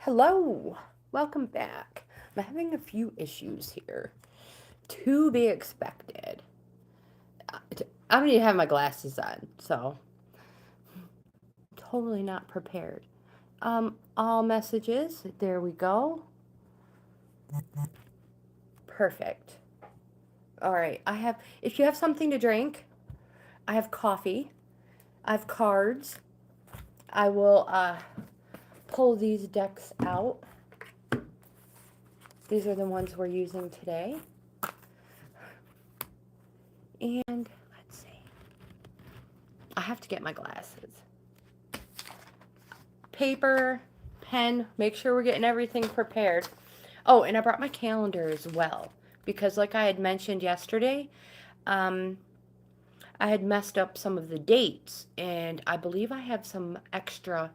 Hello, welcome back. I'm having a few issues here. To be expected. I don't even have my glasses on, so totally not prepared. All messages. There we go. Perfect. All right. If you have something to drink, I have coffee. I have cards. I will pull these decks out. These are the ones we're using today. And let's see. I have to get my glasses. Paper, pen, make sure we're getting everything prepared. Oh, and I brought my calendar as well because like I had mentioned yesterday, I had messed up some of the dates and I believe I have some extra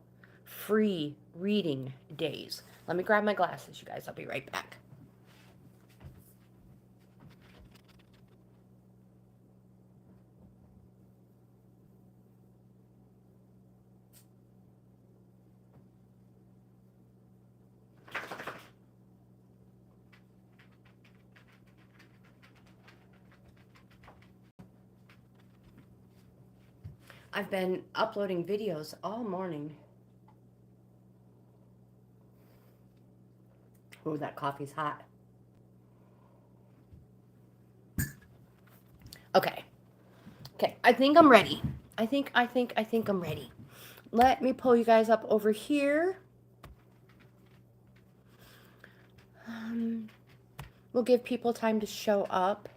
free reading days. Let me grab my glasses, you guys. I'll be right back. I've been uploading videos all morning. Oh, that coffee's hot. Okay. Okay, I think I'm ready. I think I'm ready. Let me pull you guys up over here. We'll give people time to show up.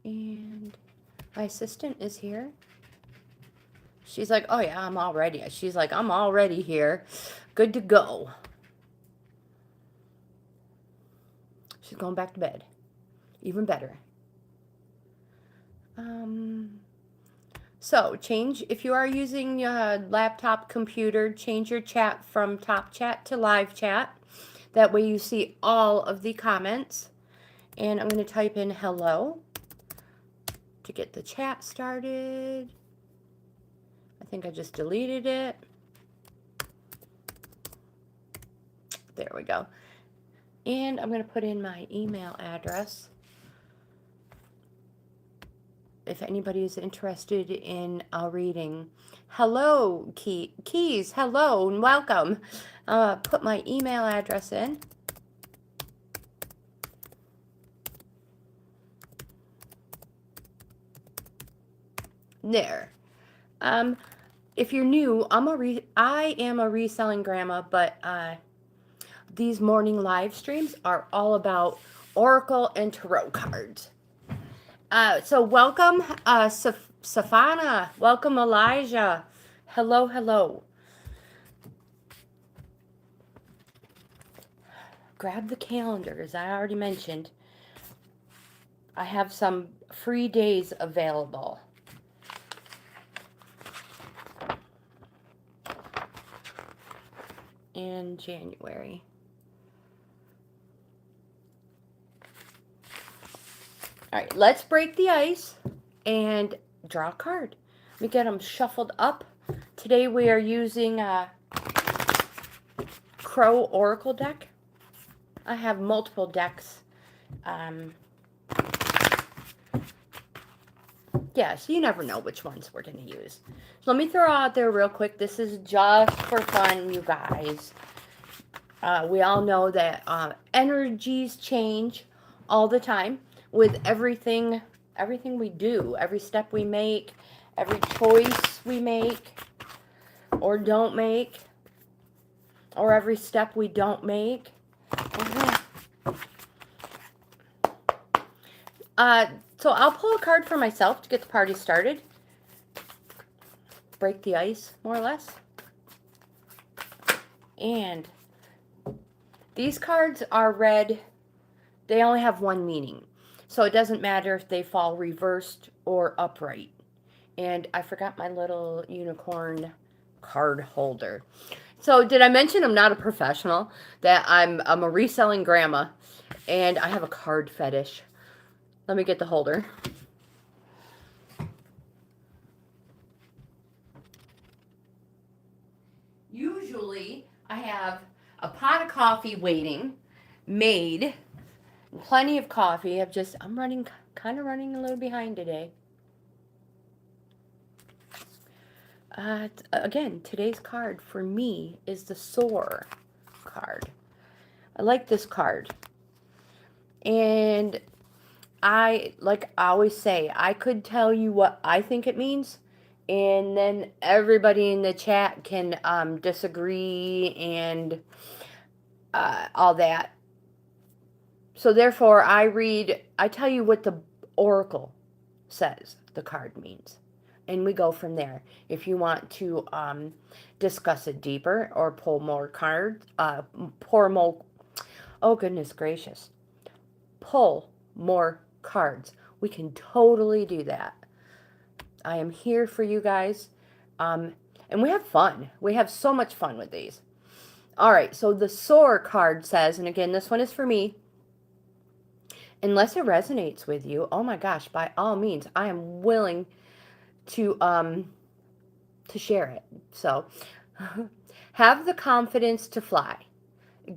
And my assistant is here. She's like, oh yeah, I'm all ready. She's like, I'm already here. Good to go. She's going back to bed. Even better. So change, if you are using your laptop computer, change your chat from top chat to live chat. That way you see all of the comments. And I'm going to type in hello to get the chat started. I think I just deleted it. There we go. And I'm going to put in my email address. If anybody is interested in a reading. Hello, Keys. Hello and welcome. Put my email address in. There. If you're new, I am a reselling grandma, but these morning live streams are all about Oracle and Tarot cards. So welcome, Safana. Welcome, Elijah. Hello, hello. Grab the calendar, as I already mentioned. I have some free days available. In January. All right, let's break the ice and draw a card. Let me get them shuffled up. Today we are using a Crow Oracle deck. I have multiple decks. Yeah, so you never know which ones we're going to use. So let me throw out there real quick. This is just for fun, you guys. We all know that energies change all the time with everything we do, every step we make, every choice we make or don't make, or every step we don't make. So I'll pull a card for myself to get the party started. Break the ice, more or less. And these cards are read. They only have one meaning. So it doesn't matter if they fall reversed or upright. And I forgot my little unicorn card holder. So did I mention I'm not a professional? That I'm a reselling grandma. And I have a card fetish. Let me get the holder. usually I have a pot of coffee waiting, made, plenty of coffee. I'm kind of running a little behind today. Again, today's card for me is the Soar card. I like this card. And like I always say, I could tell you what I think it means, and then everybody in the chat can disagree and all that. So therefore, I tell you what the Oracle says the card means. And we go from there. If you want to discuss it deeper or pull more cards, oh goodness gracious, pull more cards. We can totally do that. I am here for you guys. And we have fun. We have so much fun with these. All right, so the Soar card says, and again, this one is for me. Unless it resonates with you, oh my gosh, by all means, I am willing to share it. So, have the confidence to fly.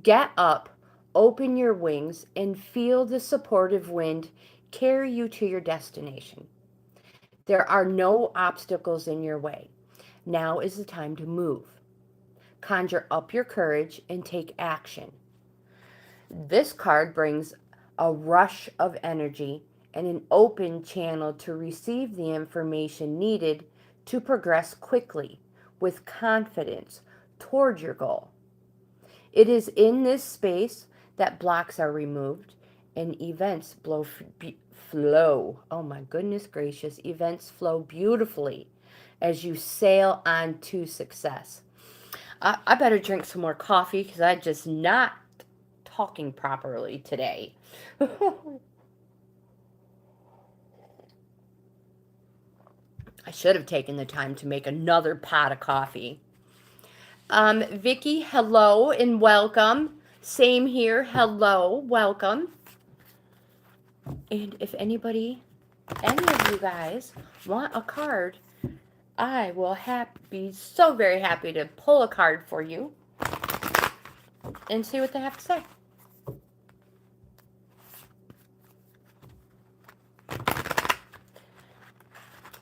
Get up, open your wings, and feel the supportive wind carry you to your destination. There are no obstacles in your way. Now is the time to move. Conjure up your courage and take action. This card brings a rush of energy and an open channel to receive the information needed to progress quickly with confidence toward your goal. It is in this space that blocks are removed and events flow. Oh my goodness gracious, events flow beautifully as you sail on to success. I better drink some more coffee because I'm just not talking properly today. I should have taken the time to make another pot of coffee. Vicky, hello and welcome. Same here. Hello, welcome. And if any of you guys want a card, I will be so very happy to pull a card for you and see what they have to say.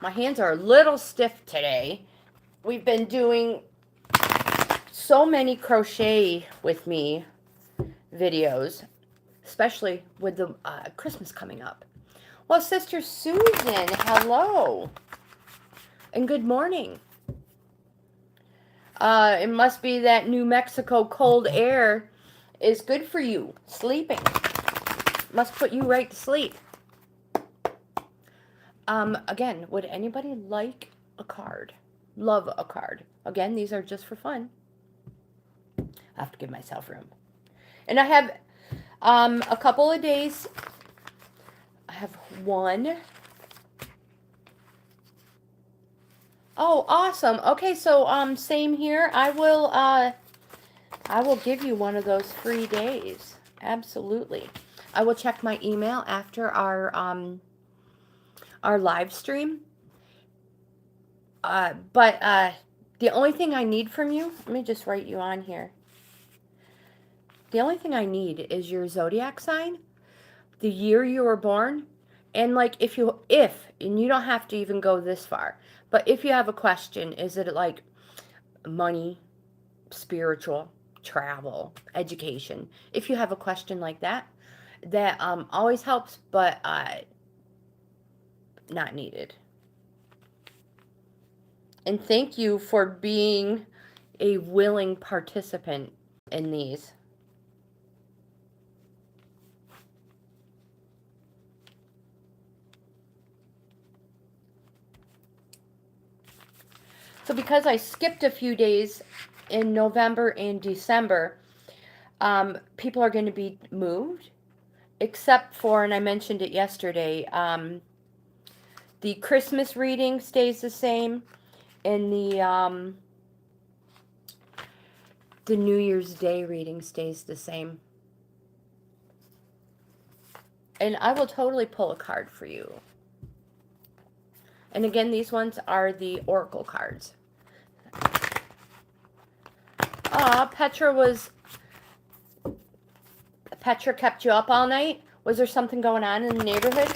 My hands are a little stiff today. We've been doing so many crochet with me videos, especially with the Christmas coming up. Well, Sister Susan, hello. And good morning. It must be that New Mexico cold air is good for you. Sleeping. Must put you right to sleep. Again, would anybody like a card? Love a card. Again, these are just for fun. I have to give myself room. And I have a couple of days. I have one. Oh, awesome. Okay, so same here. I will give you one of those free days. Absolutely. I will check my email after our live stream. But the only thing I need from you, let me just write you on here. The only thing I need is your zodiac sign, the year you were born, and like and you don't have to even go this far, but if you have a question, is it like money, spiritual, travel, education? If you have a question like that, that always helps, but not needed. And thank you for being a willing participant in these. So because I skipped a few days in November and December, people are going to be moved, except for, and I mentioned it yesterday, the Christmas reading stays the same, and the New Year's Day reading stays the same. And I will totally pull a card for you. And again, these ones are the Oracle cards. Petra kept you up all night? Was there something going on in the neighborhood?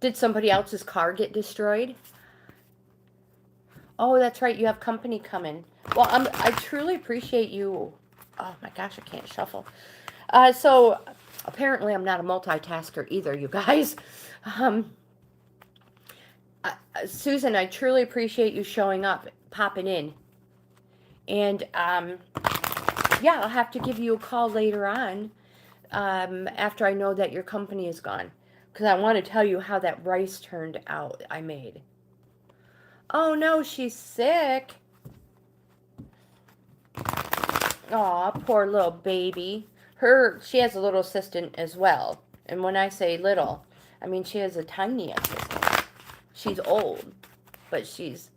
Did somebody else's car get destroyed? Oh, that's right. You have company coming. Well, I truly appreciate you. Oh my gosh, I can't shuffle. So apparently I'm not a multitasker either, you guys. Susan, I truly appreciate you showing up, popping in. And yeah, I'll have to give you a call later on after I know that your company is gone. Because I want to tell you how that rice turned out I made. Oh no, she's sick. Aw, poor little baby. She has a little assistant as well. And when I say little, I mean she has a tiny assistant. She's old, but she's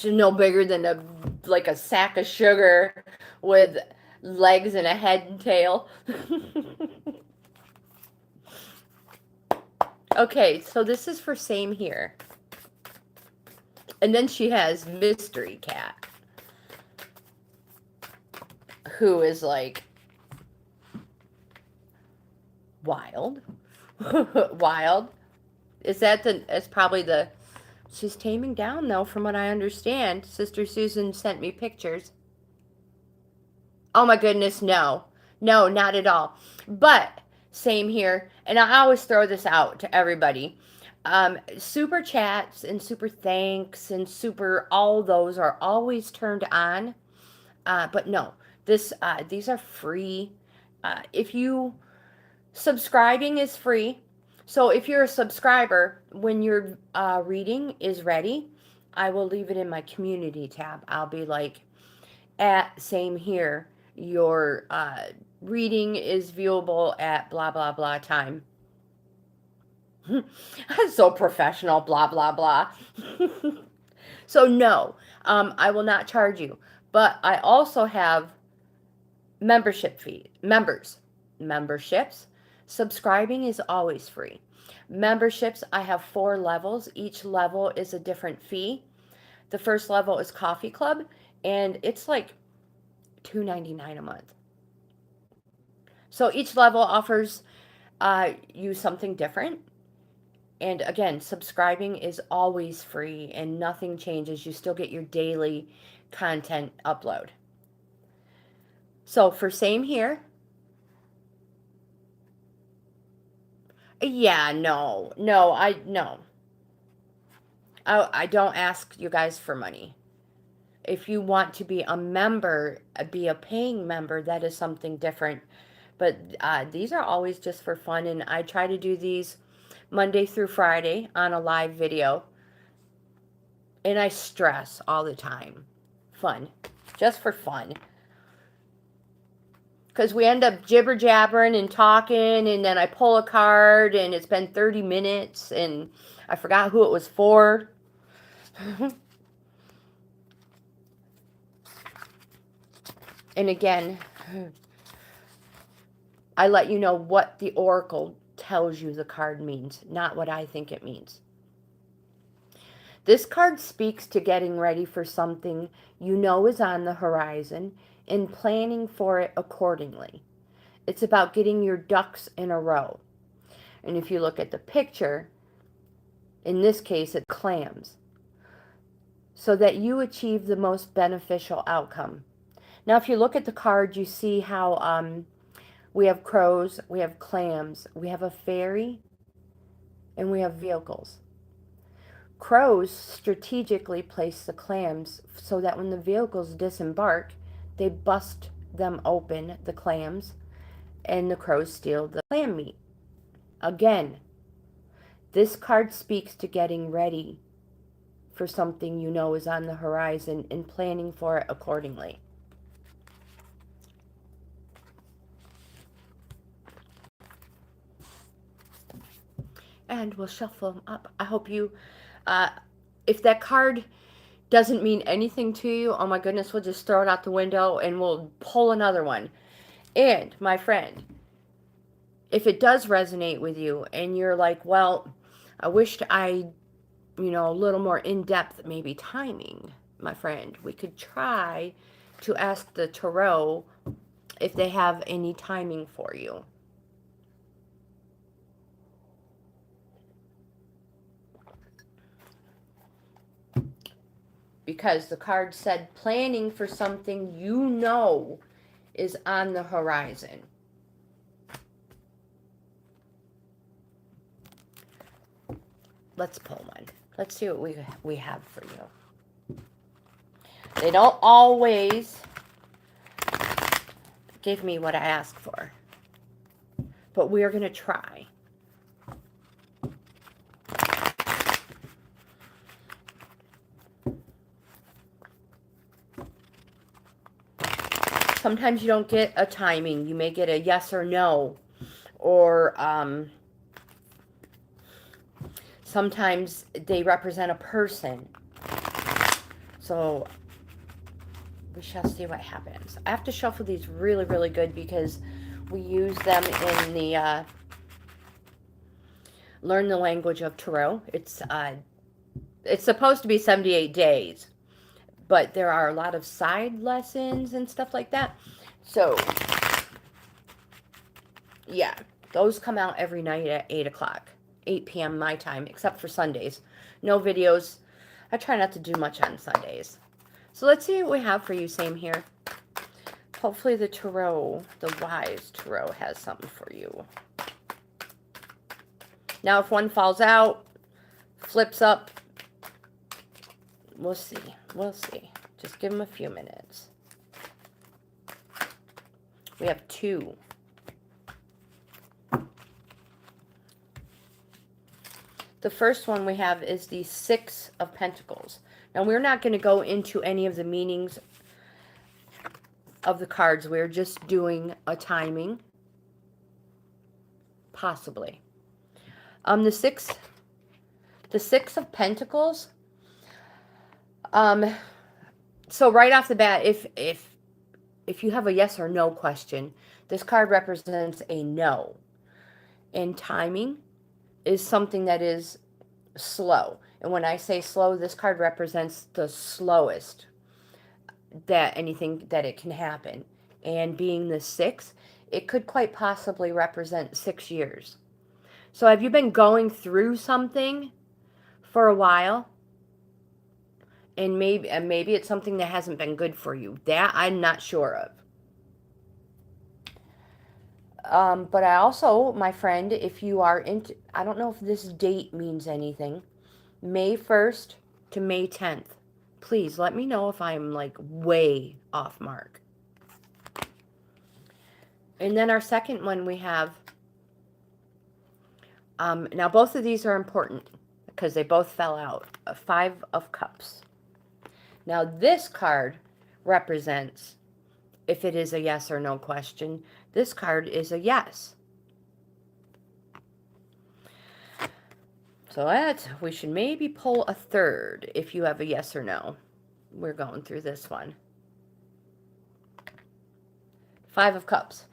no bigger than like a sack of sugar with legs and a head and tail. Okay, so this is for same here. And then she has Mystery Cat, who is like wild. Wild. It's probably she's taming down though, from what I understand. Sister Susan sent me pictures. Oh my goodness, no. No, not at all. But same here. And I always throw this out to everybody. Super chats and super thanks and super all those are always turned on. But no, these are free. If you subscribing is free. So if you're a subscriber, when your reading is ready, I will leave it in my community tab. I'll be like, same here. Your reading is viewable at blah, blah, blah time. So professional, blah, blah, blah. So no, I will not charge you. But I also have memberships. Subscribing is always free. Memberships, I have 4 levels. Each level is a different fee. The first level is Coffee Club, and it's like $2.99 a month. So each level offers you something different. And again, subscribing is always free and nothing changes. You still get your daily content upload. So for same here. Yeah, no. I don't ask you guys for money. If you want to be a member, be a paying member, that is something different. But these are always just for fun, and I try to do these Monday through Friday on a live video. And I stress all the time. Fun. Just for fun. Because we end up jibber-jabbering and talking, and then I pull a card, and it's been 30 minutes, and I forgot who it was for. And again, I let you know what the oracle tells you the card means, not what I think it means. This card speaks to getting ready for something you know is on the horizon and planning for it accordingly. It's about getting your ducks in a row. And if you look at the picture, in this case, it's clams, so that you achieve the most beneficial outcome. Now, if you look at the card, you see how we have crows, we have clams, we have a fairy, and we have vehicles. Crows strategically place the clams so that when the vehicles disembark, they bust them open, the clams, and the crows steal the clam meat. Again, this card speaks to getting ready for something you know is on the horizon and planning for it accordingly. And we'll shuffle them up. I hope you, if that card doesn't mean anything to you, oh my goodness, we'll just throw it out the window and we'll pull another one. And my friend, if it does resonate with you and you're like, well, I wished a little more in-depth, maybe timing, my friend, we could try to ask the tarot if they have any timing for you. Because the card said planning for something you know is on the horizon. Let's pull one. Let's see what we have for you. They don't always give me what I ask for, but we are going to try. Sometimes you don't get a timing. You may get a yes or no, or sometimes they represent a person. So we shall see what happens. I have to shuffle these really, really good because we use them in the Learn the Language of Tarot. It's supposed to be 78 days, but there are a lot of side lessons and stuff like that. So, yeah, those come out every night at 8 o'clock, 8 p.m. my time, except for Sundays. No videos. I try not to do much on Sundays. So let's see what we have for you. Same here. Hopefully the tarot, the wise tarot, has something for you. Now, if one falls out, flips up, we'll see. We'll see. Just give them a few minutes. We have 2. The first one we have is the 6 of Pentacles. Now, we're not going to go into any of the meanings of the cards. We're just doing a timing. Possibly. The 6 of Pentacles. So right off the bat, if you have a yes or no question, this card represents a no. And timing is something that is slow. And when I say slow, this card represents the slowest that anything that it can happen. And being the 6, it could quite possibly represent 6 years. So have you been going through something for a while? And maybe it's something that hasn't been good for you. That I'm not sure of. But I also, my friend, if you are into, I don't know if this date means anything. May 1st to May 10th. Please let me know if I'm like way off mark. And then our second one we have, now both of these are important because they both fell out. A 5 of Cups. Now this card represents, if it is a yes or no question, this card is a yes. So we should maybe pull a third if you have a yes or no. We're going through this one. 5 of Cups.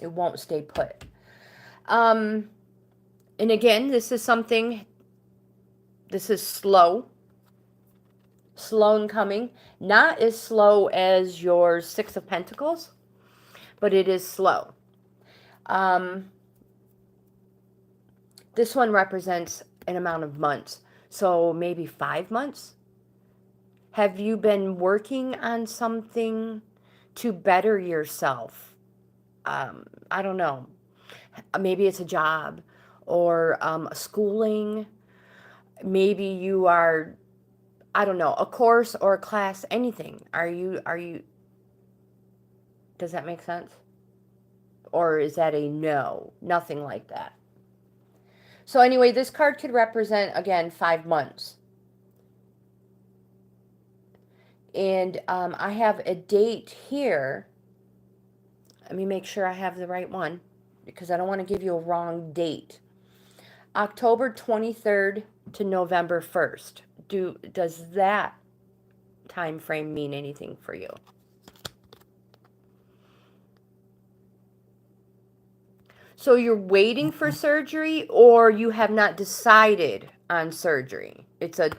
It won't stay put. And again, this is something, this is slow. Slow in coming. Not as slow as your 6 of Pentacles, but it is slow. This one represents an amount of months. So maybe 5 months. Have you been working on something to better yourself? I don't know. Maybe it's a job or schooling. Maybe you are, I don't know, a course or a class, anything. Are you, does that make sense? Or is that a no? Nothing like that. So anyway, this card could represent, again, 5 months. And I have a date here. Let me make sure I have the right one, because I don't want to give you a wrong date. October 23rd to November 1st. Does that time frame mean anything for you? So you're waiting for surgery, or you have not decided on surgery? It's a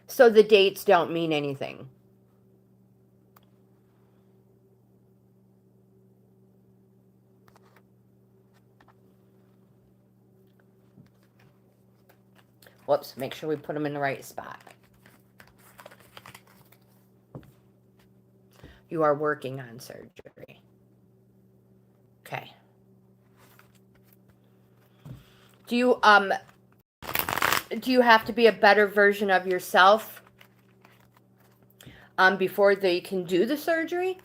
So the dates don't mean anything. Whoops, make sure we put them in the right spot. You are working on surgery. Okay. Do you have to be a better version of yourself before they can do the surgery?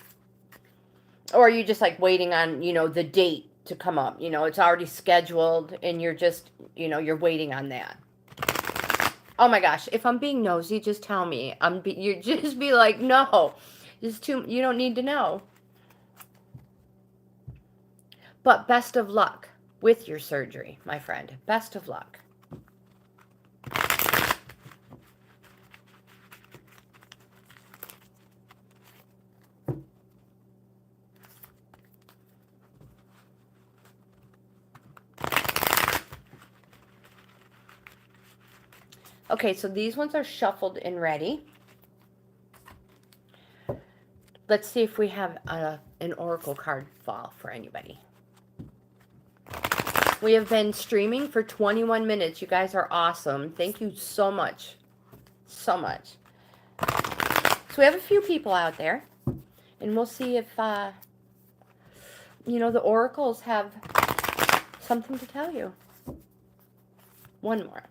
Or are you just like waiting on, the date to come up? It's already scheduled and you're just, you're waiting on that. Oh my gosh, if I'm being nosy, just tell me. You just be like, no, you don't need to know. But best of luck with your surgery, my friend. Best of luck. Okay, so these ones are shuffled and ready. Let's see if we have an oracle card fall for anybody. We have been streaming for 21 minutes. You guys are awesome. Thank you so much. So much. So we have a few people out there. And we'll see if, the oracles have something to tell you. One more.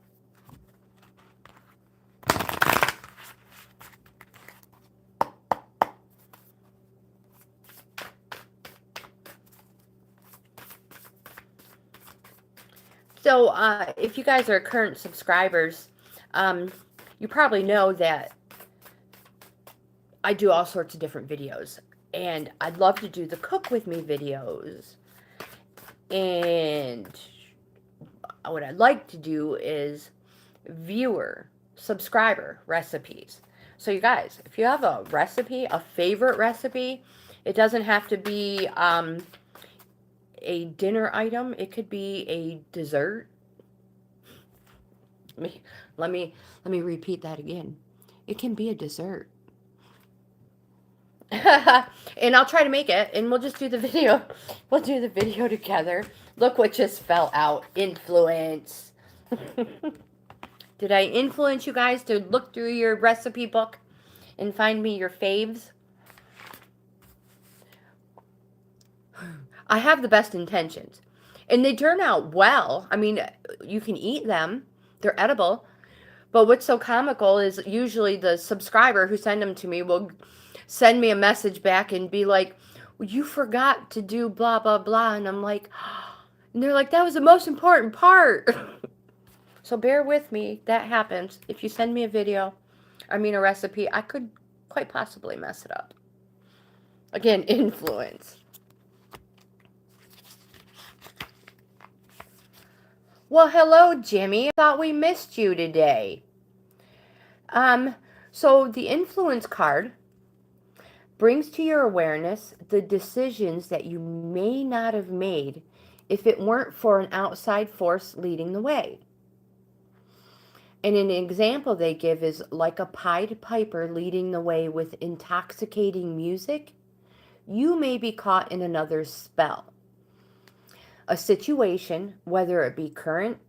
So, if you guys are current subscribers, you probably know that I do all sorts of different videos. And I'd love to do the cook with me videos. And what I'd like to do is subscriber recipes. So you guys, if you have a recipe, a favorite recipe, it doesn't have to be a dinner item. It could be a dessert. Let me repeat that again. It can be a dessert. And I'll try to make it, and we'll just do the video. We'll do the video together. Look what just fell out. Influence. Did I influence you guys to look through your recipe book and find me your faves? I have the best intentions. And they turn out well. I mean, you can eat them. They're edible. But what's so comical is usually the subscriber who sent them to me will send me a message back and be like, well, you forgot to do blah, blah, blah. And I'm like, and they're like, that was the most important part. So bear with me. That happens. If you send me a recipe, I could quite possibly mess it up. Again, influence. Well, hello, Jimmy. I thought we missed you today. So the influence card brings to your awareness the decisions that you may not have made if it weren't for an outside force leading the way. And an example they give is like a Pied Piper leading the way with intoxicating music, you may be caught in another's spell. A situation, whether it be current,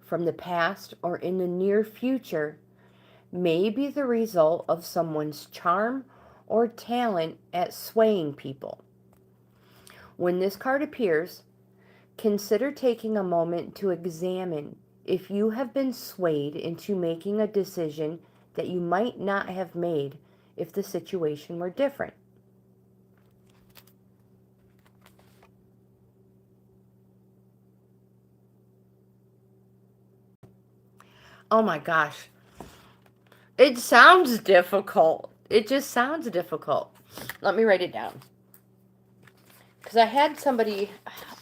from the past, or in the near future, may be the result of someone's charm or talent at swaying people. When this card appears, consider taking a moment to examine if you have been swayed into making a decision that you might not have made if the situation were different. Oh my gosh. It sounds difficult. It just sounds difficult. Let me write it down. Because I had somebody,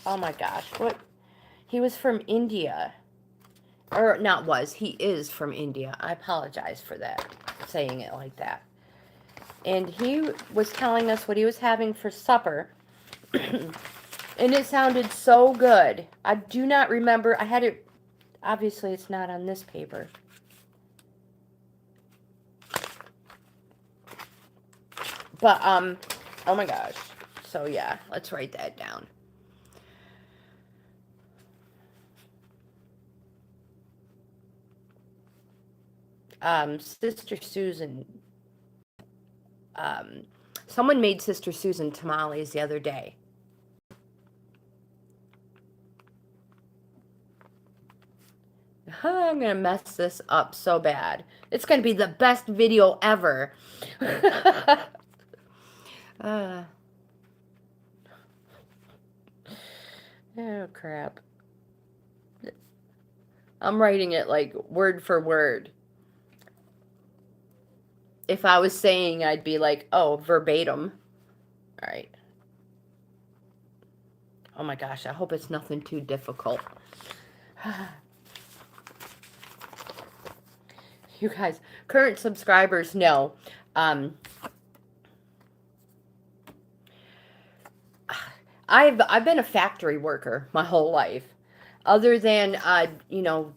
oh my gosh, he was from India. Or not was, he is from India. I apologize for that, saying it like that. And he was telling us what he was having for supper. And it sounded so good. I do not remember, I had it, obviously it's not on this paper. But, oh my gosh. So, yeah, let's write that down. Sister Susan, someone made Sister Susan tamales the other day. I'm going to mess this up so bad. It's going to be the best video ever. Oh, crap. I'm writing it like word for word. If I was saying, I'd be like, oh, verbatim. All right. Oh my gosh, I hope it's nothing too difficult. You guys, current subscribers know, I've been a factory worker my whole life. Other than, you know,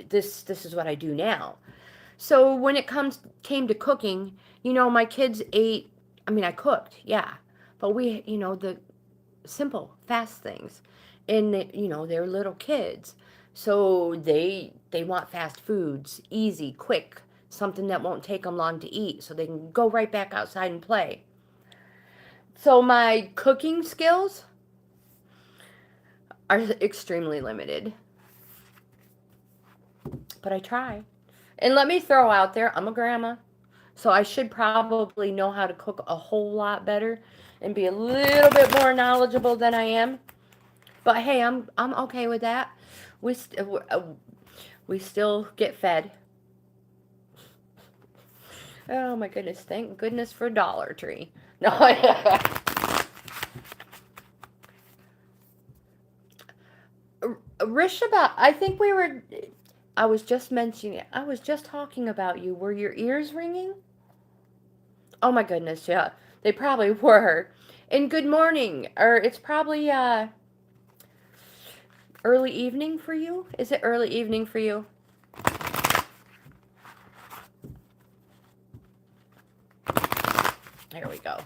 this is what I do now. So when it came to cooking, you know, my kids ate, I mean, I cooked, yeah. But we, you know, the simple, fast things. And, you know, they're little kids. So they want fast foods, easy, quick, something that won't take them long to eat so they can go right back outside and play. So my cooking skills are extremely limited. But I try. And let me throw out there, I'm a grandma. So I should probably know how to cook a whole lot better and be a little bit more knowledgeable than I am. But hey, I'm okay with that. We still get fed. Oh my goodness! Thank goodness for Dollar Tree. No. Rishabah, I think we were. I was just mentioning it. I was just talking about you. Were your ears ringing? Oh my goodness! Yeah, they probably were. And good morning, or it's probably early evening for you. Is it early evening for you? There we go.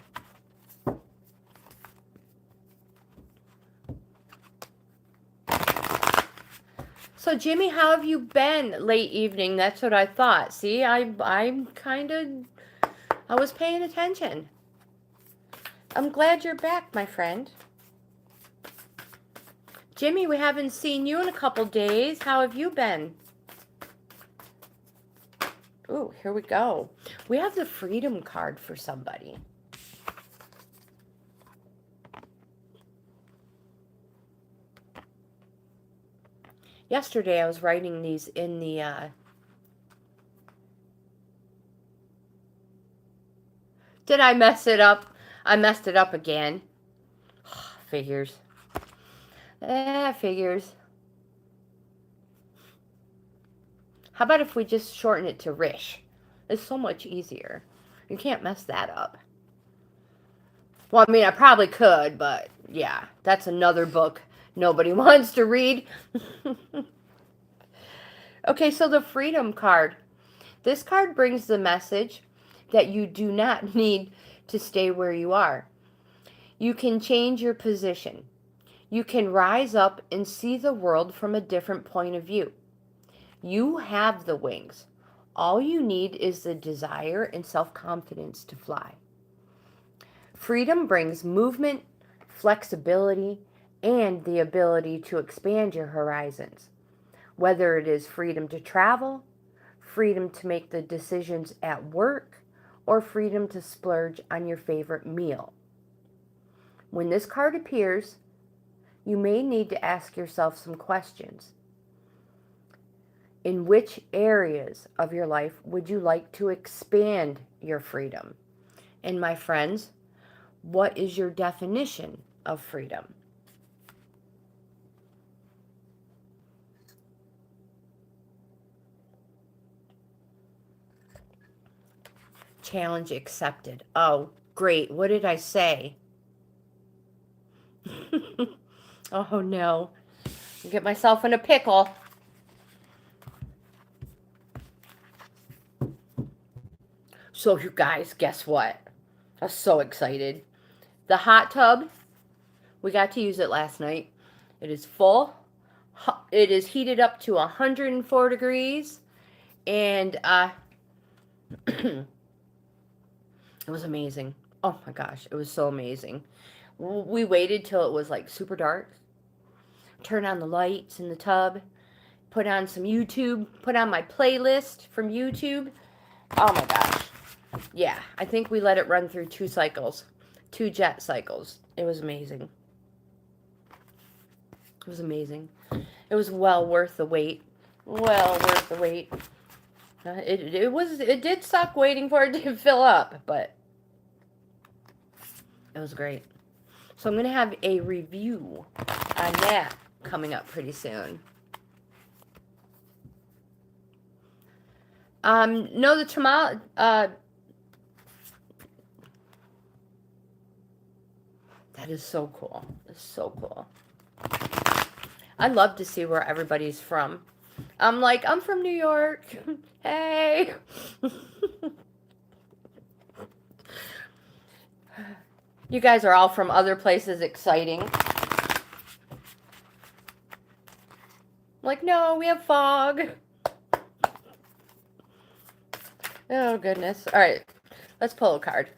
So Jimmy, how have you been late evening? That's what I thought. See, I'm kind of, I was paying attention. I'm glad you're back, my friend. Jimmy, we haven't seen you in a couple days. How have you been? Ooh, here we go. We have the freedom card for somebody. Yesterday I was writing these in the Did I mess it up? I messed it up again. Figures. Figures. How about if we just shorten it to Rish? It's so much easier. You can't mess that up. Well, I mean, I probably could, but yeah, that's another book nobody wants to read. Okay, so the freedom card. This card brings the message that you do not need to stay where you are. You can change your position. You can rise up and see the world from a different point of view. You have the wings. All you need is the desire and self-confidence to fly. Freedom brings movement, flexibility, and the ability to expand your horizons. Whether it is freedom to travel, freedom to make the decisions at work, or freedom to splurge on your favorite meal. When this card appears, you may need to ask yourself some questions. In which areas of your life would you like to expand your freedom? And my friends, what is your definition of freedom? Challenge accepted. Oh, great. What did I say? Oh, no. I'll get myself in a pickle. So, you guys, guess what? I was so excited. The hot tub, we got to use it last night. It is full. It is heated up to 104 degrees. And it was amazing. Oh my gosh, it was so amazing. We waited till it was like super dark. Turn on the lights in the tub. Put on some YouTube. Put on my playlist from YouTube. Oh my gosh. Yeah, I think we let it run through 2 cycles. 2 jet cycles. It was amazing. It was amazing. It was well worth the wait. Well worth the wait. It did suck waiting for it to fill up, but it was great. So I'm going to have a review on that coming up pretty soon. No, the tamale, that is so cool. It's so cool. I'd love to see where everybody's from. I'm from New York. Hey. You guys are all from other places. Exciting. No, we have fog. Oh, goodness. All right. Let's pull a card.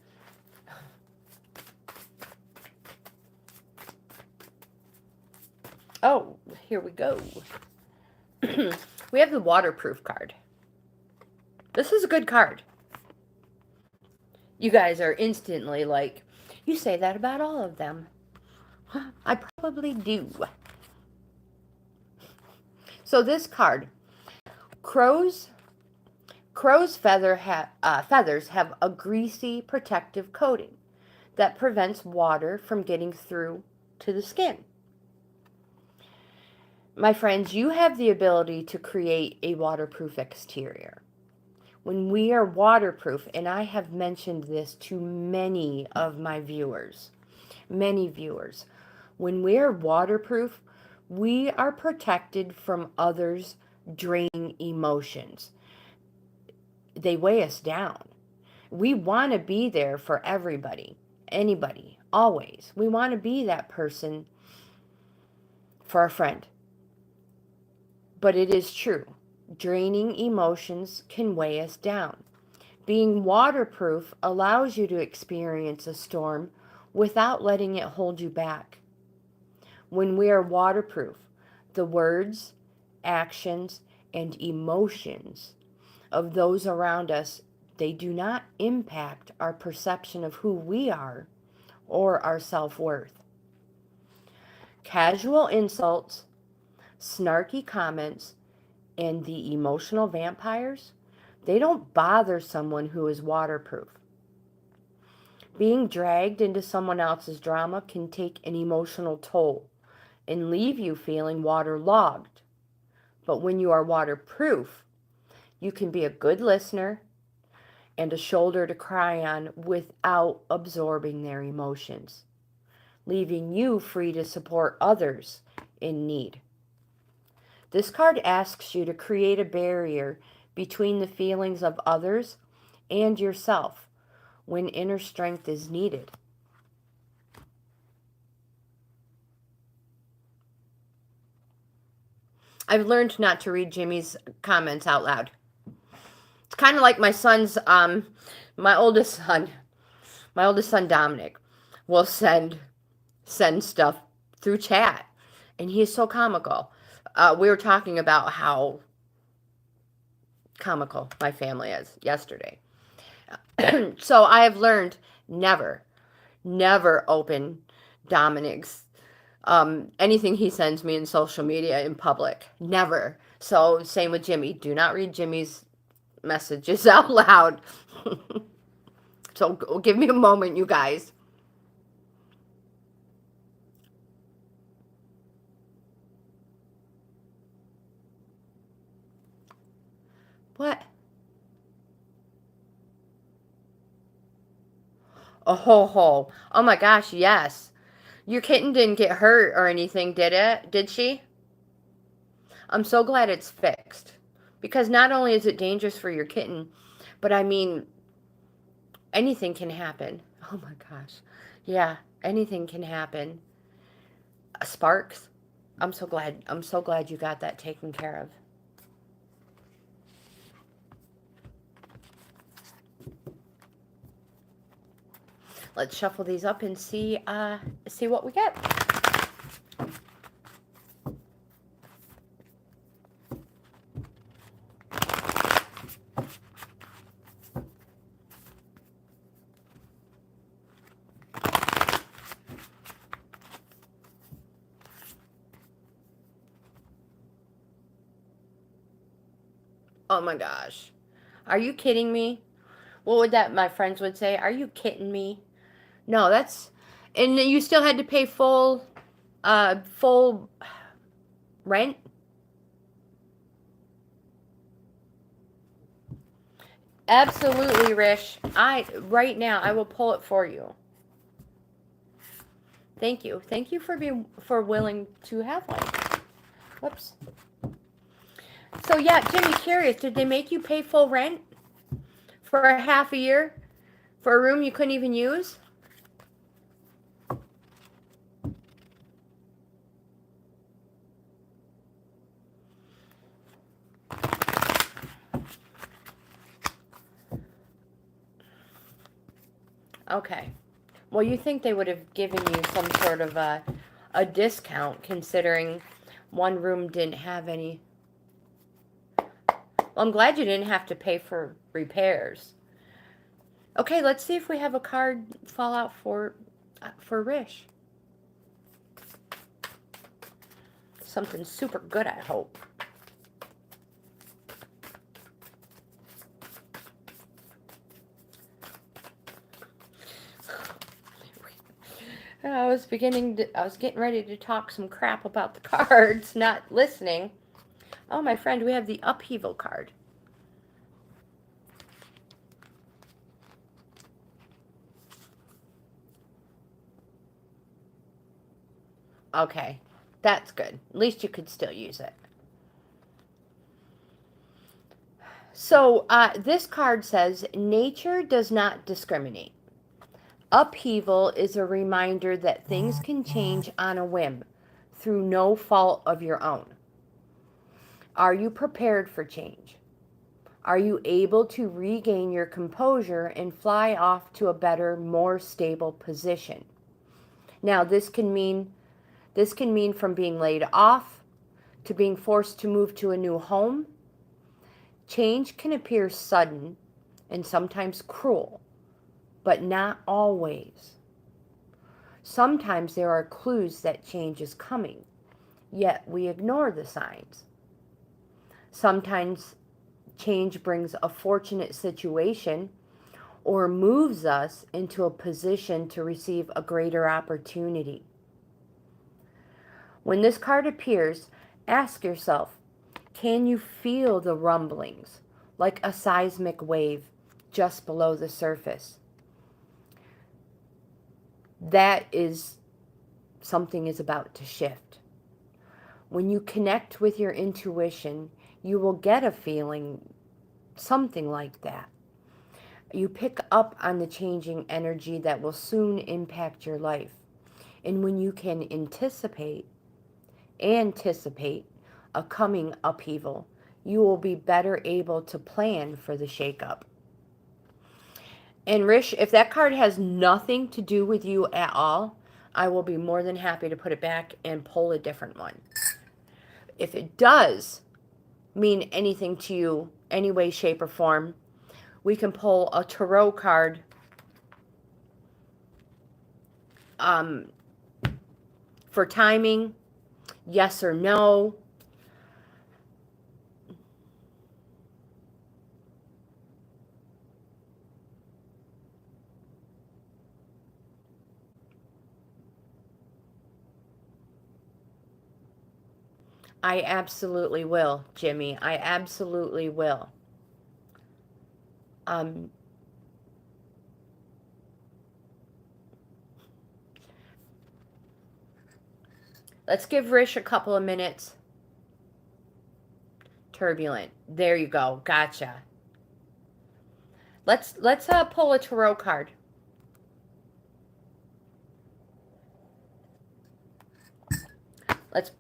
Oh, here we go. We have the waterproof card. This is a good card. You guys are instantly like, you say that about all of them. I probably do. So this card, crow's feathers have a greasy protective coating that prevents water from getting through to the skin. My friends, you have the ability to create a waterproof exterior. When we are waterproof, and I have mentioned this to many of my viewers, when we are waterproof, we are protected from others' draining emotions. They weigh us down. We want to be there for everybody, anybody, always. We want to be that person for a friend. But it is true. Draining emotions can weigh us down. Being waterproof allows you to experience a storm without letting it hold you back. When we are waterproof, the words, actions, and emotions of those around us, they do not impact our perception of who we are or our self-worth. Casual insults, snarky comments, and the emotional vampires, they don't bother someone who is waterproof. Being dragged into someone else's drama can take an emotional toll and leave you feeling waterlogged. But when you are waterproof, you can be a good listener and a shoulder to cry on without absorbing their emotions, leaving you free to support others in need. This card asks you to create a barrier between the feelings of others and yourself when inner strength is needed. I've learned not to read Jimmy's comments out loud. It's kind of like my son's, my oldest son Dominic will send stuff through chat, and he is so comical. We were talking about how comical my family is yesterday. So I have learned never open Dominic's anything he sends me in social media in public. Never. So same with Jimmy. Do not read Jimmy's messages out loud. So give me a moment, you guys. What? Oh ho ho. Oh my gosh, yes. Your kitten didn't get hurt or anything, did it? Did she? I'm so glad it's fixed. Because not only is it dangerous for your kitten, but I mean, anything can happen. Oh my gosh. Yeah, anything can happen. Sparks. I'm so glad. I'm so glad you got that taken care of. Let's shuffle these up and see what we get. Oh my gosh. Are you kidding me? What would that my friends would say? Are you kidding me? No, that's and you still had to pay full rent? Absolutely, Rish. I right now I will pull it for you. Thank you. Thank you for willing to have one. Whoops. So yeah, Jimmy, curious, did they make you pay full rent for a half a year for a room you couldn't even use? Okay. Well, you think they would have given you some sort of a discount considering one room didn't have any. Well, I'm glad you didn't have to pay for repairs. Okay, let's see if we have a card fall out for Rish. Something super good, I hope. I was getting ready to talk some crap about the cards, not listening. Oh, my friend, we have the upheaval card. Okay, that's good. At least you could still use it. So, this card says, nature does not discriminate. Upheaval is a reminder that things can change on a whim through no fault of your own. Are you prepared for change? Are you able to regain your composure and fly off to a better, more stable position? Now, this can mean from being laid off to being forced to move to a new home. Change can appear sudden and sometimes cruel, but not always. Sometimes there are clues that change is coming, yet we ignore the signs. Sometimes change brings a fortunate situation or moves us into a position to receive a greater opportunity. When this card appears, ask yourself, can you feel the rumblings like a seismic wave just below the surface? That is something is about to shift. When you connect with your intuition, you will get a feeling something like that. You pick up on the changing energy that will soon impact your life. And when you can anticipate a coming upheaval, you will be better able to plan for the shakeup. And Rish, if that card has nothing to do with you at all, I will be more than happy to put it back and pull a different one. If it does mean anything to you, any way, shape, or form, we can pull a tarot card for timing, yes or no. I absolutely will, Jimmy. I absolutely will. Um, let's give Rish a couple of minutes. Turbulent. There you go. Gotcha. Let's pull a tarot card. Let's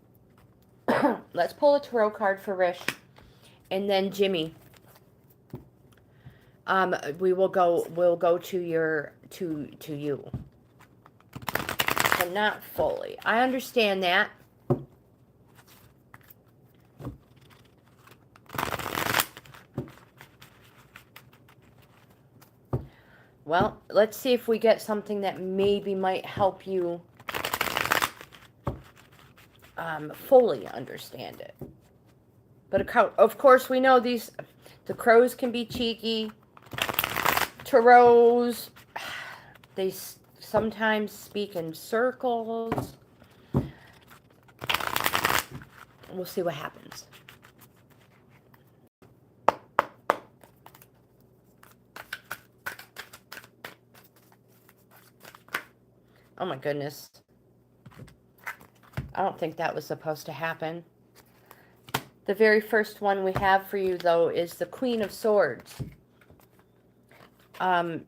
let's pull a tarot card for Rish, and then Jimmy. We'll go to your to you. But not fully. I understand that. Well, let's see if we get something that maybe might help you fully understand it. But of course, we know the crows can be cheeky. Tarots, they sometimes speak in circles. We'll see what happens. Oh my goodness. I don't think that was supposed to happen. The very first one we have for you, though, is the Queen of Swords. And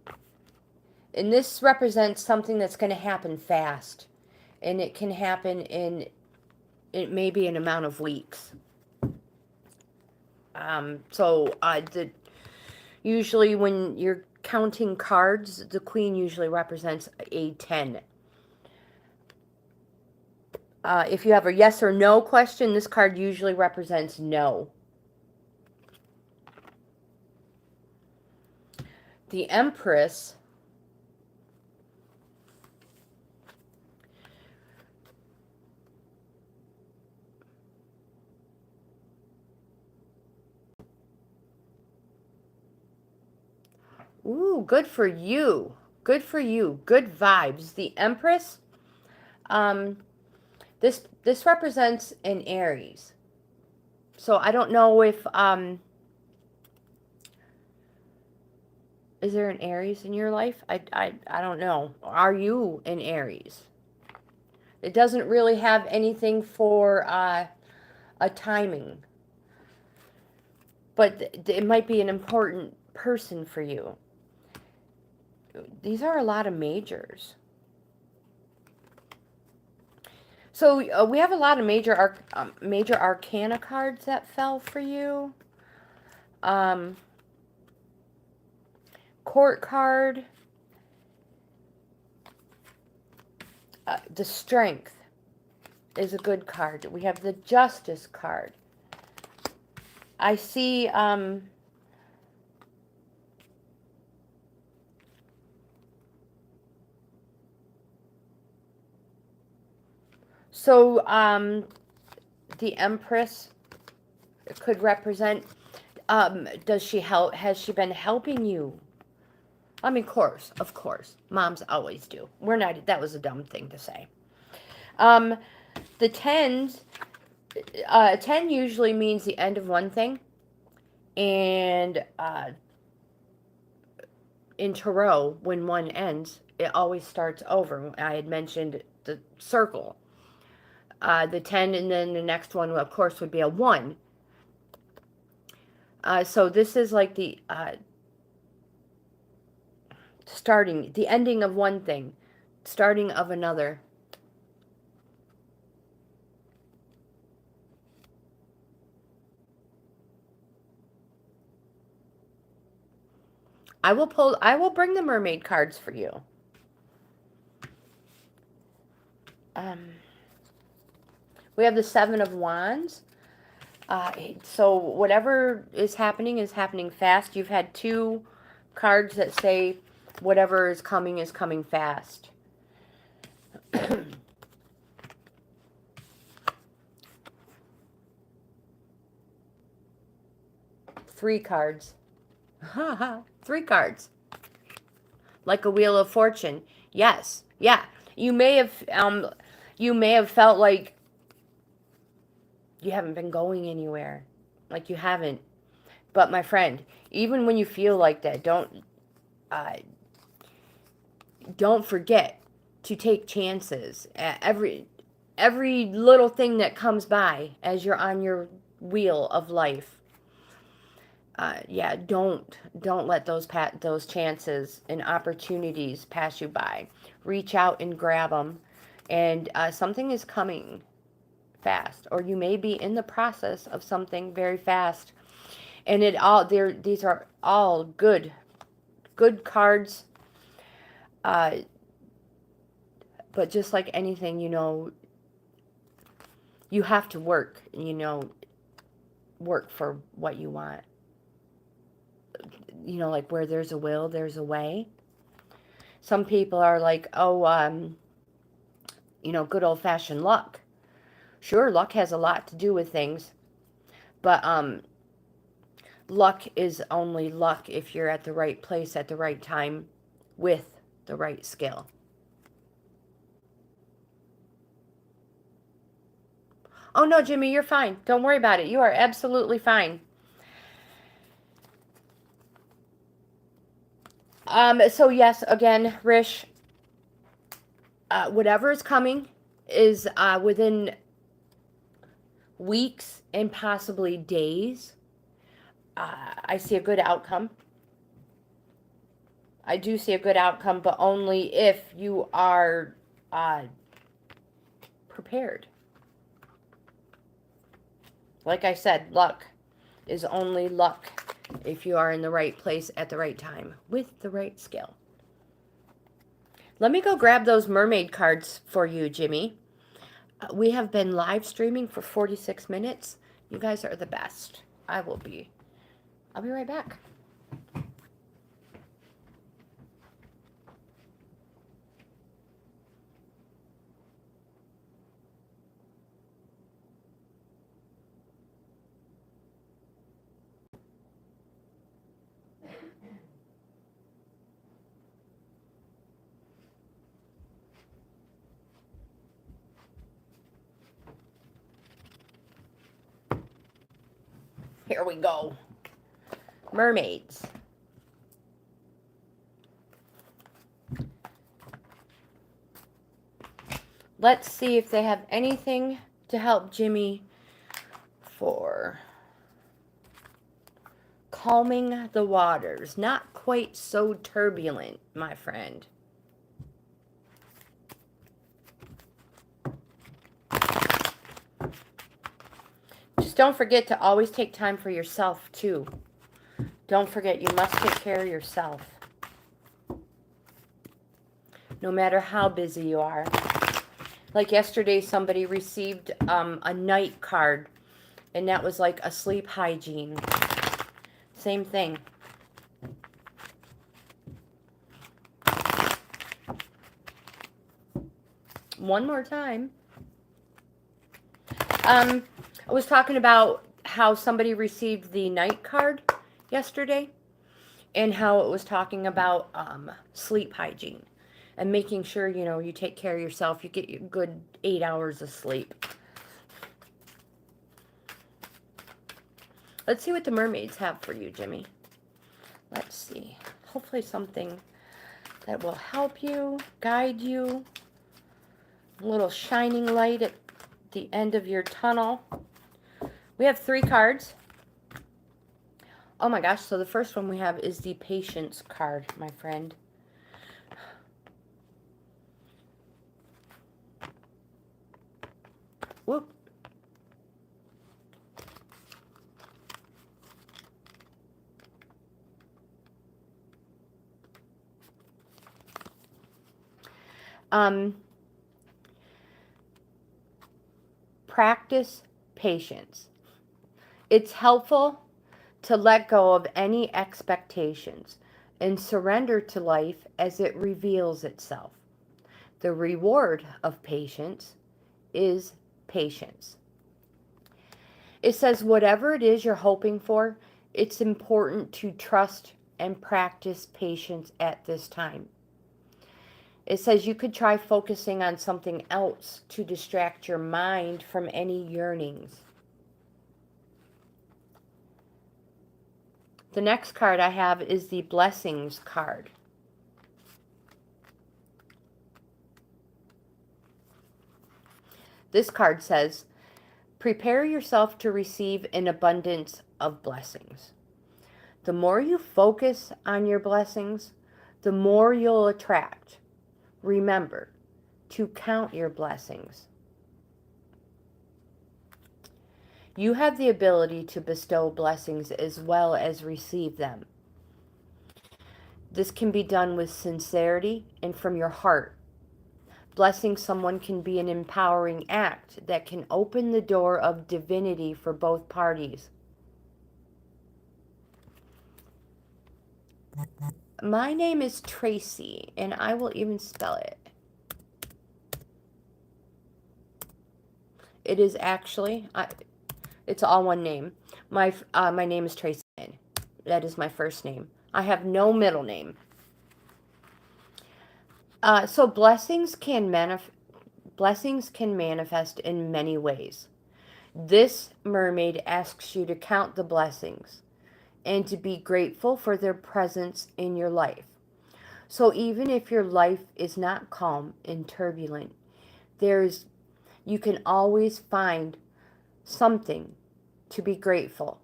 this represents something that's going to happen fast. And it can happen in, it may be an amount of weeks. Usually when you're counting cards, the Queen usually represents a 10. If you have a yes or no question, this card usually represents no. The Empress ooh, good for you. Good for you. Good vibes. The Empress, this represents an Aries. So I don't know if is there an Aries in your life? I don't know. Are you an Aries? It doesn't really have anything for a timing. But it might be an important person for you. These are a lot of majors. So we have a lot of major arcana cards that fell for you. Court card. The Strength is a good card. We have the Justice card. I see so the Empress could represent does she help? Has she been helping you? I mean, of course. Moms always do. We're not, that was a dumb thing to say. The 10s, 10 usually means the end of one thing. And in Tarot, when one ends, it always starts over. I had mentioned the circle. The 10, and then the next one, of course, would be a 1. So this is like the starting, the ending of one thing, starting of another. I will bring the mermaid cards for you. We have the 7 of Wands. So whatever is happening fast. You've had 2 cards that say whatever is coming fast. 3 cards. 3 cards. Like a Wheel of Fortune. Yes. Yeah. You may have felt like you haven't been going anywhere. Like you haven't. But my friend, even when you feel like that, don't forget to take chances. Every little thing that comes by as you're on your wheel of life. Don't let those chances and opportunities pass you by. Reach out and grab them, and something is coming. fast, or you may be in the process of something very fast. And these are all good cards. But just like anything, you have to work, work for what you want. Like where there's a will, there's a way. Some people are like, oh, good old-fashioned luck. Sure, luck has a lot to do with things, but luck is only luck if you're at the right place at the right time with the right skill. Oh no, Jimmy, you're fine. Don't worry about it. You are absolutely fine. So yes, again, Rish, whatever is coming is within weeks and possibly days. I see a good outcome. I do see a good outcome, but only if you are prepared. Like I said, luck is only luck if you are in the right place at the right time with the right skill. Let me go grab those mermaid cards for you, Jimmy. We have been live streaming for 46 minutes. You guys are the best. I'll be right back. Here we go. Mermaids. Let's see if they have anything to help Jimmy for calming the waters. Not quite so turbulent, my friend. Just don't forget to always take time for yourself, too. Don't forget, you must take care of yourself. No matter how busy you are. Like yesterday, somebody received a night card, and that was like a sleep hygiene. Same thing. One more time. I was talking about how somebody received the night card yesterday, and how it was talking about sleep hygiene and making sure, you take care of yourself. You get your good 8 hours of sleep. Let's see what the mermaids have for you, Jimmy. Let's see. Hopefully something that will help you, guide you. A little shining light at the end of your tunnel. We have 3 cards. Oh my gosh, so the first one we have is the Patience card, my friend. Whoop. Practice patience. It's helpful to let go of any expectations and surrender to life as it reveals itself. The reward of patience is patience. It says whatever it is you're hoping for, it's important to trust and practice patience at this time. It says you could try focusing on something else to distract your mind from any yearnings. The next card I have is the Blessings card. This card says, prepare yourself to receive an abundance of blessings. The more you focus on your blessings, the more you'll attract. Remember to count your blessings. You have the ability to bestow blessings as well as receive them. This can be done with sincerity and from your heart. Blessing someone can be an empowering act that can open the door of divinity for both parties. My name is Tracy, and I will even spell it. It is actually, it's all one name. My name is Tracy. That is my first name. I have no middle name. So blessings can manifest in many ways. This mermaid asks you to count the blessings and to be grateful for their presence in your life. So even if your life is not calm and turbulent, you can always find something to be grateful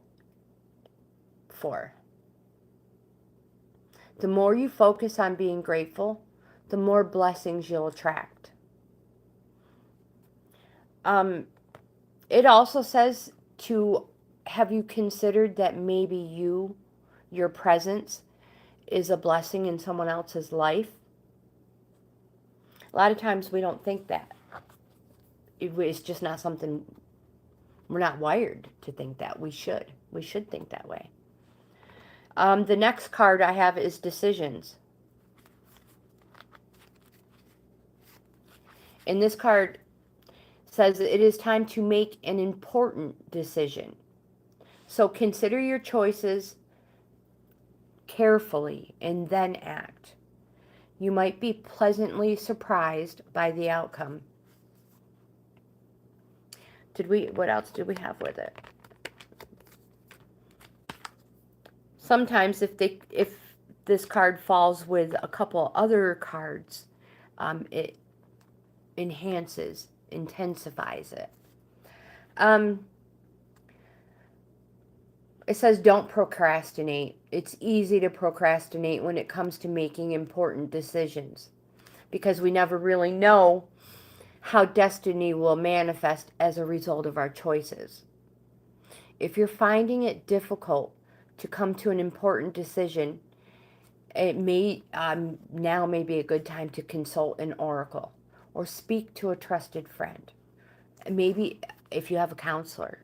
for. The more you focus on being grateful, the more blessings you'll attract. It also says to have you considered that maybe your presence is a blessing in someone else's life? A lot of times we don't think that. It's just not something, we're not wired to think that. We should think that way. The next card I have is decisions. And this card says it is time to make an important decision. So consider your choices carefully and then act. You might be pleasantly surprised by the outcome. What else did we have with it? Sometimes if this card falls with a couple other cards, it intensifies it. It says don't procrastinate. It's easy to procrastinate when it comes to making important decisions because we never really know how destiny will manifest as a result of our choices. If you're finding it difficult to come to an important decision, it may now may be a good time to consult an oracle or speak to a trusted friend. Maybe if you have a counselor.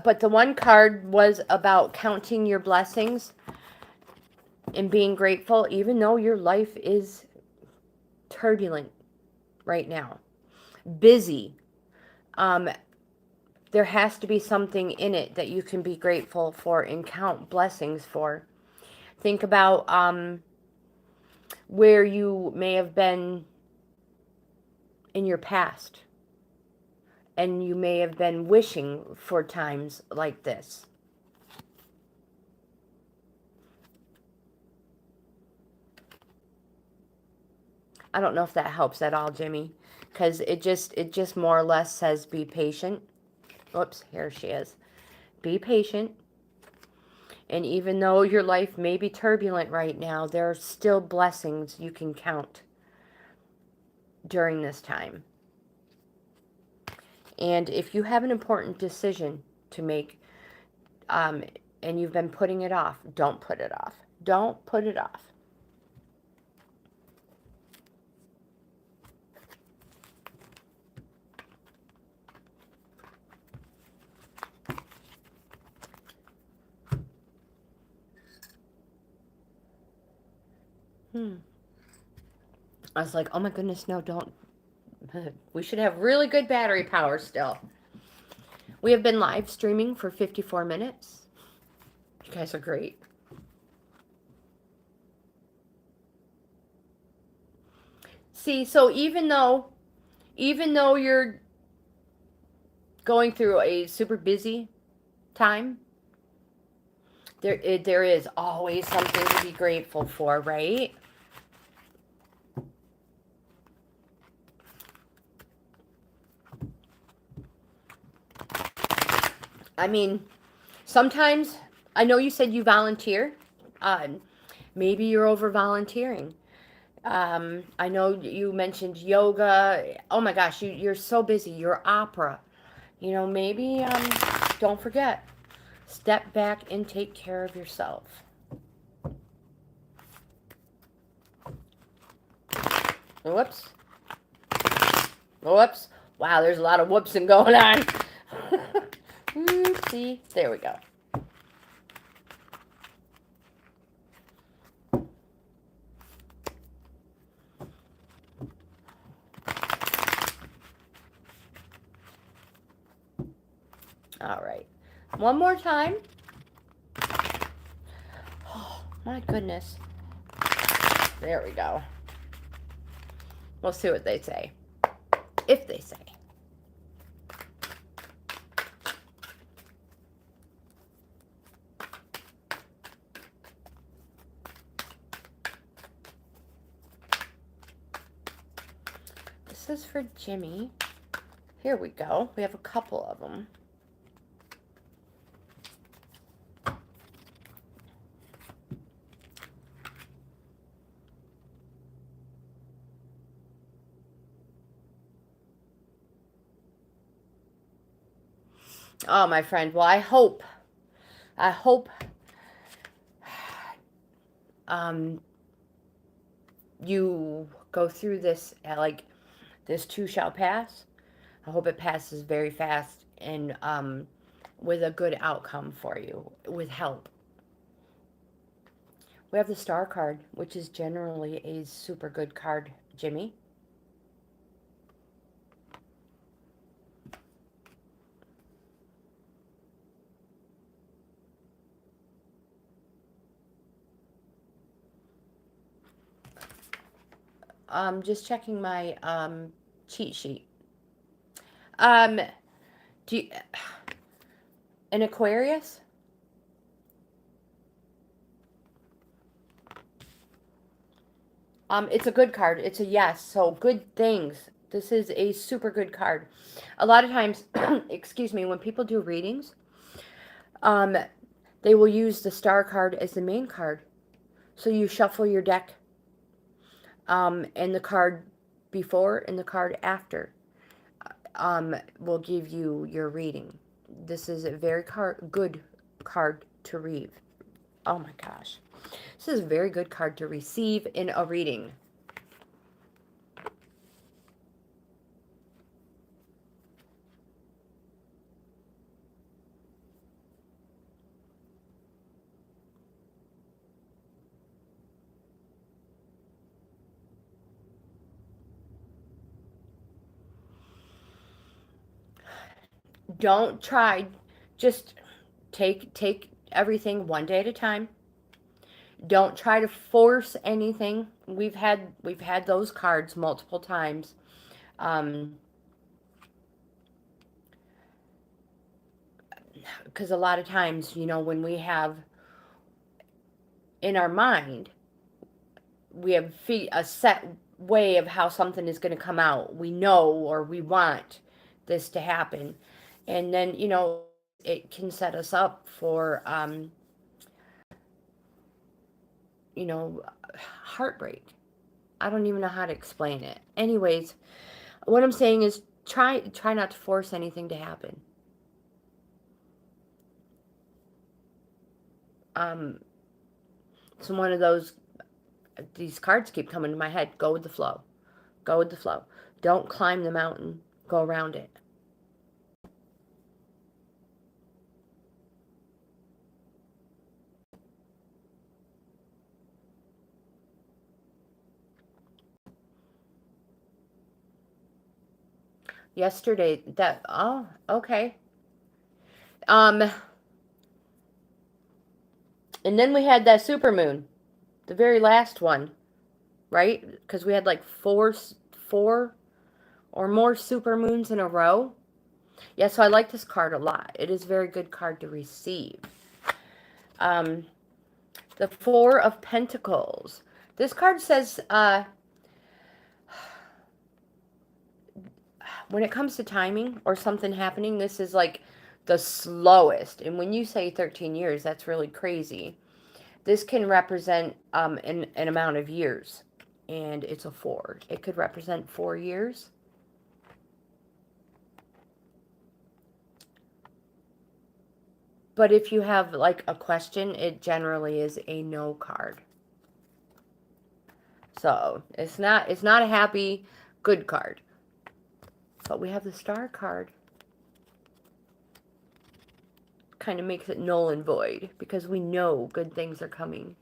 But the one card was about counting your blessings and being grateful, even though your life is turbulent right now, busy. There has to be something in it that you can be grateful for and count blessings for. Think about where you may have been in your past, and you may have been wishing for times like this. I don't know if that helps at all, Jimmy, because it just more or less says be patient. Oops, here she is. Be patient. And even though your life may be turbulent right now, there are still blessings you can count during this time. And if you have an important decision to make, and you've been putting it off, don't put it off. Don't put it off. I was like, oh my goodness, no, don't. We should have really good battery power still. We have been live streaming for 54 minutes. You guys are great. See, so even though you're going through a super busy time, there is always something to be grateful for, right? I mean, sometimes, I know you said you volunteer. Maybe you're over volunteering. I know you mentioned yoga. Oh my gosh, you're so busy. Your opera. Maybe don't forget, step back and take care of yourself. Whoops. Whoops. Wow, there's a lot of whoopsing going on. Oopsie. There we go. All right. One more time. Oh, my goodness. There we go. We'll see what they say. If they say. This is for Jimmy. Here we go. We have a couple of them. Oh, my friend. Well, I hope you go through this like this too shall pass. I hope it passes very fast and with a good outcome for you, with help. We have the star card, which is generally a super good card, Jimmy. Just checking my cheat sheet. Do you, an Aquarius? It's a good card. It's a yes. So good things. This is a super good card. A lot of times, excuse me, when people do readings, they will use the star card as the main card. So you shuffle your deck, and the card before and the card after will give you your reading. This is a very good card to read. Oh my gosh. This is a very good card to receive in a reading. Don't try, just take everything one day at a time. Don't try to force anything. We've had those cards multiple times. Because a lot of times, when we have in our mind, we have a set way of how something is going to come out. We know or we want this to happen. And then, it can set us up for, heartbreak. I don't even know how to explain it. Anyways, what I'm saying is try not to force anything to happen. It's one of these cards keep coming to my head. Go with the flow. Go with the flow. Don't climb the mountain. Go around it. Yesterday, oh, okay. And then we had that supermoon, the very last one, right? Because we had like four or more supermoons in a row. Yeah, so I like this card a lot. It is a very good card to receive. The Four of Pentacles. This card says, when it comes to timing or something happening, this is like the slowest. And when you say 13 years, that's really crazy. This can represent an amount of years, and it's a 4. It could represent 4 years. But if you have like a question, it generally is a no card. So it's not a happy, good card. But we have the star card. Kind of makes it null and void because we know good things are coming.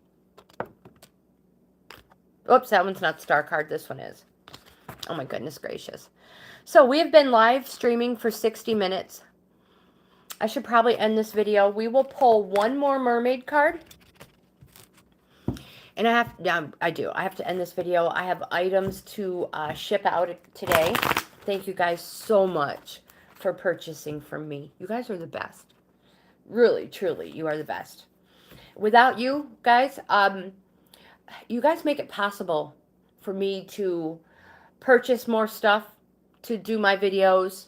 Oops, that one's not the star card. This one is. Oh my goodness gracious. So we have been live streaming for 60 minutes. I should probably end this video. We will pull one more mermaid card. And I have to end this video. I have items to ship out today. Thank you guys so much for purchasing from me. You guys are the best. Really, truly, you are the best. Without you guys, you guys make it possible for me to purchase more stuff, to do my videos.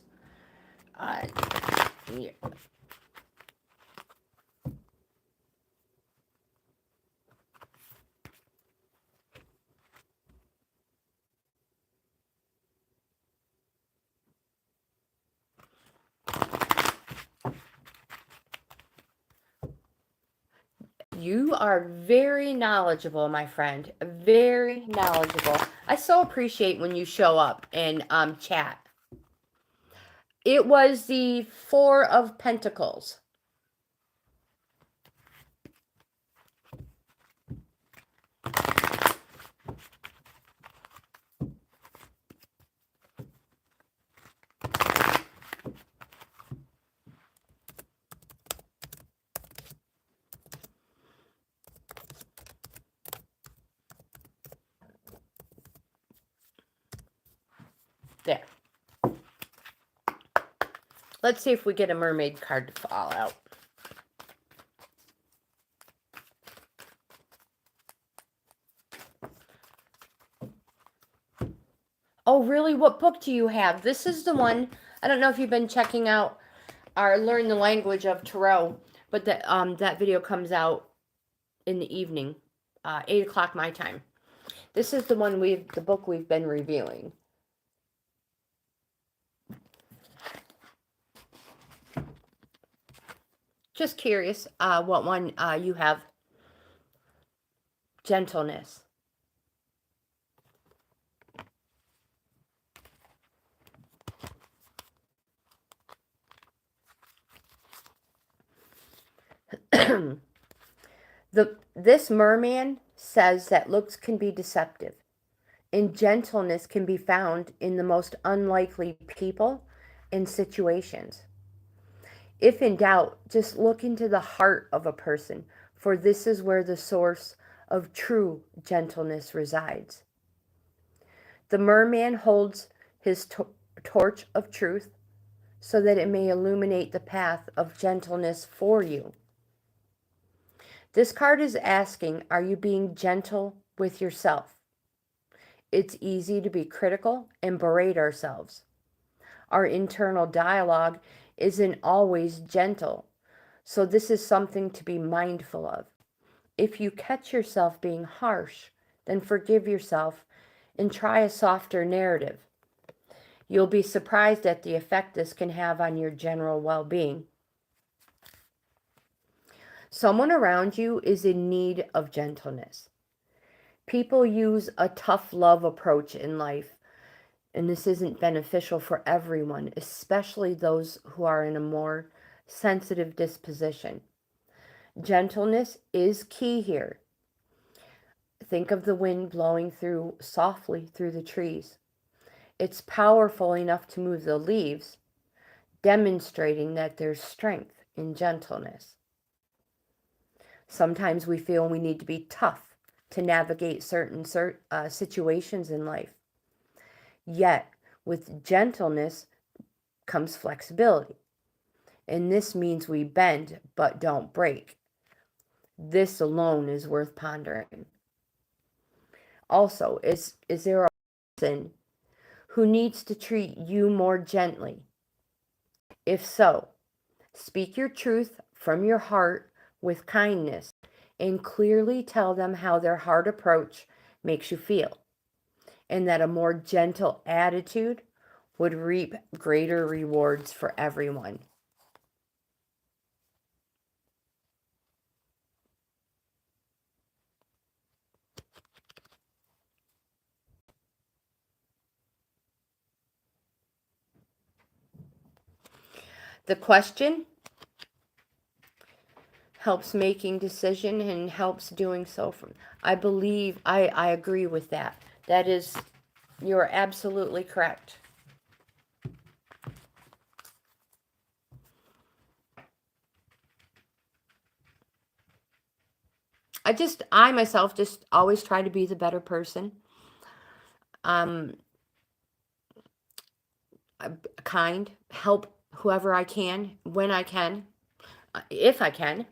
Yeah. You are very knowledgeable, my friend. Very knowledgeable. I so appreciate when you show up and chat. It was the 4 of Pentacles. There. Let's see if we get a mermaid card to fall out. Oh, really? What book do you have? This is the one. I don't know if you've been checking out or learn the language of tarot, but that video comes out in the evening, 8 o'clock my time. This is the book we've been reviewing. Just curious, what one you have. Gentleness. This merman says that looks can be deceptive, and gentleness can be found in the most unlikely people and situations. If in doubt, just look into the heart of a person, for this is where the source of true gentleness resides. The merman holds his torch of truth so that it may illuminate the path of gentleness for you. This card is asking, are you being gentle with yourself? It's easy to be critical and berate ourselves. Our internal dialogue isn't always gentle, so this is something to be mindful of. If you catch yourself being harsh, then forgive yourself and try a softer narrative. You'll be surprised at the effect this can have on your general well-being. Someone around you is in need of gentleness. People use a tough love approach in life, and this isn't beneficial for everyone, especially those who are in a more sensitive disposition. Gentleness is key here. Think of the wind blowing softly through the trees. It's powerful enough to move the leaves, demonstrating that there's strength in gentleness. Sometimes we feel we need to be tough to navigate certain situations in life. Yet, with gentleness comes flexibility. And this means we bend but don't break. This alone is worth pondering. Also, is there a person who needs to treat you more gently? If so, speak your truth from your heart with kindness and clearly tell them how their hard approach makes you feel, and that a more gentle attitude would reap greater rewards for everyone. The question helps making decision and helps doing so from, I believe, I agree with that. That is, you're absolutely correct. I myself just always try to be the better person. Kind, help whoever I can, when I can, if I can.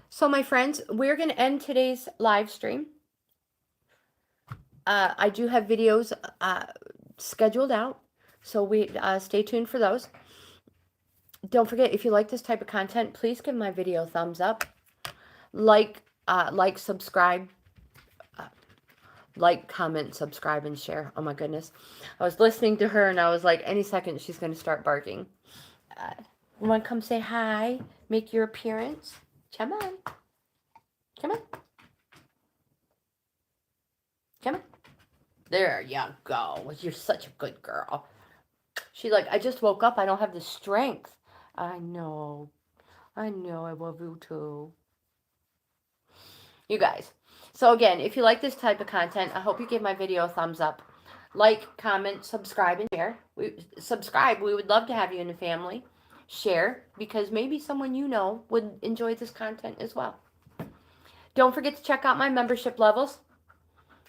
So my friends, we're going to end today's live stream. I do have videos scheduled out, so we stay tuned for those. Don't forget, if you like this type of content, please give my video a thumbs up. Like, subscribe, comment, subscribe, and share. Oh my goodness. I was listening to her and I was like, any second she's going to start barking. You want to come say hi? Make your appearance? Come on. Come on. Come on. There you go. You're such a good girl. She's like, I just woke up. I don't have the strength. I know. I love you too. You guys. So again, if you like this type of content, I hope you give my video a thumbs up. Like, comment, subscribe, and share. Subscribe. We would love to have you in the family. Share, because maybe someone you know would enjoy this content as well. Don't forget to check out my membership levels.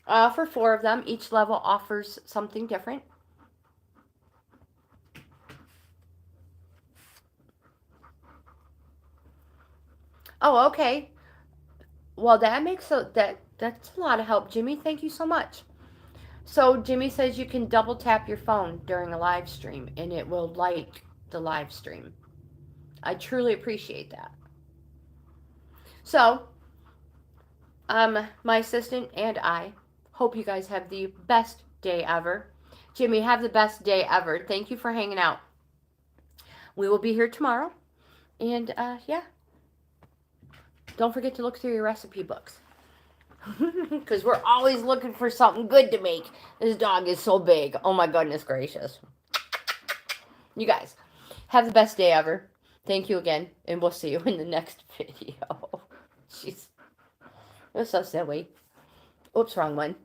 For 4 of them, each level offers something different. Oh, okay. Well, that's a lot of help, Jimmy. Thank you so much. So Jimmy says you can double tap your phone during a live stream and it will light the live stream. I truly appreciate that. So, my assistant and I hope you guys have the best day ever. Jimmy, have the best day ever. Thank you for hanging out. We will be here tomorrow. And, yeah. Don't forget to look through your recipe books. Because we're always looking for something good to make. This dog is so big. Oh my goodness gracious. You guys, have the best day ever. Thank you again. And we'll see you in the next video. Jeez. It was so silly. Oops, wrong one.